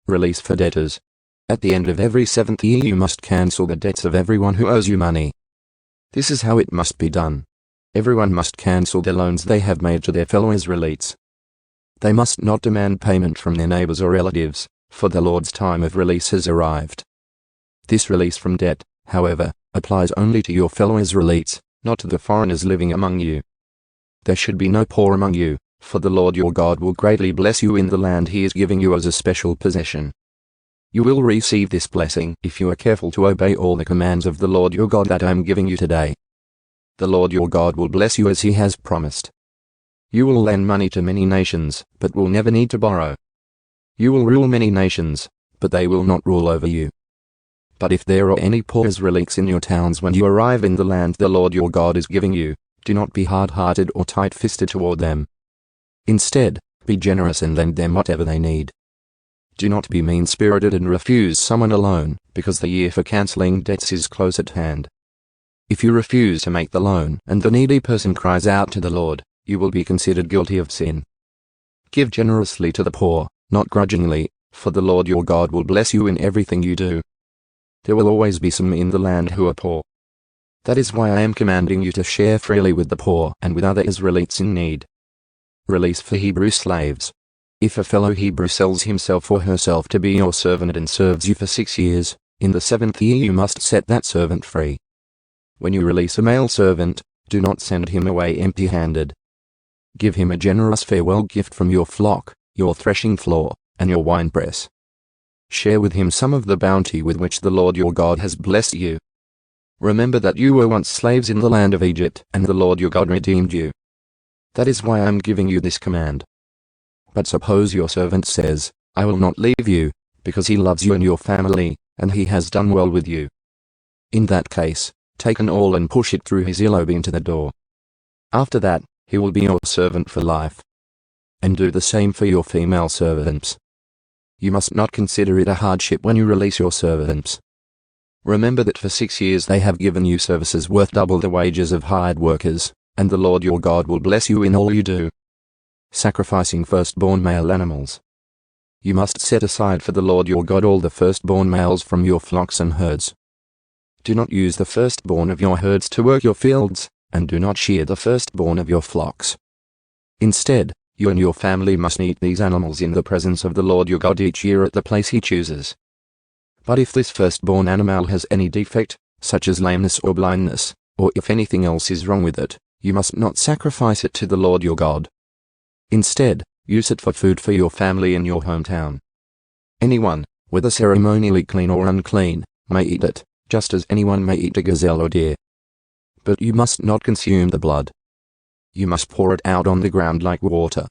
Release for debtors. At the end of every 7th year you must cancel the debts of everyone who owes you money. This is how it must be done. Everyone must cancel the loans they have made to their fellow Israelites. They must not demand payment from their neighbors or relatives, for the Lord's time of release has arrived. This release from debt, however, applies only to your fellow Israelites, not to the foreigners living among you. There should be no poor among you, for the Lord your God will greatly bless you in the land he is giving you as a special possession. You will receive this blessing if you are careful to obey all the commands of the Lord your God that I am giving you today. The Lord your God will bless you as he has promised. You will lend money to many nations, but will never need to borrow. You will rule many nations, but they will not rule over you. But if there are any poor Israelites in your towns when you arrive in the land the Lord your God is giving you, do not be hard-hearted or tight-fisted toward them. Instead, be generous and lend them whatever they need. Do not be mean-spirited and refuse someone a loan, because the year for canceling debts is close at hand. If you refuse to make the loan and the needy person cries out to the Lord, you will be considered guilty of sin. Give generously to the poor, not grudgingly, for the Lord your God will bless you in everything you do. There will always be some in the land who are poor. That is why I am commanding you to share freely with the poor and with other Israelites in need. Release for Hebrew slaves. If a fellow Hebrew sells himself or herself to be your servant and serves you for 6 years, in the 7th year you must set that servant free. When you release a male servant, do not send him away empty-handed. Give him a generous farewell gift from your flock, your threshing floor, and your winepress. Share with him some of the bounty with which the Lord your God has blessed you. Remember that you were once slaves in the land of Egypt, and the Lord your God redeemed you. That is why I am giving you this command. But suppose your servant says, I will not leave you, because he loves you and your family, and he has done well with you. In that case, take an awl and push it through his earlobe into the door. After that, he will be your servant for life. And do the same for your female servants. You must not consider it a hardship when you release your servants. Remember that for 6 years they have given you services worth double the wages of hired workers, and the Lord your God will bless you in all you do. Sacrificing firstborn male animals. You must set aside for the Lord your God all the firstborn males from your flocks and herds. Do not use the firstborn of your herds to work your fields, and do not shear the firstborn of your flocks. Instead, you and your family must eat these animals in the presence of the Lord your God each year at the place he chooses. But if this firstborn animal has any defect, such as lameness or blindness, or if anything else is wrong with it, you must not sacrifice it to the Lord your God. Instead, use it for food for your family in your hometown. Anyone, whether ceremonially clean or unclean, may eat it, just as anyone may eat a gazelle or deer. But you must not consume the blood. You must pour it out on the ground like water,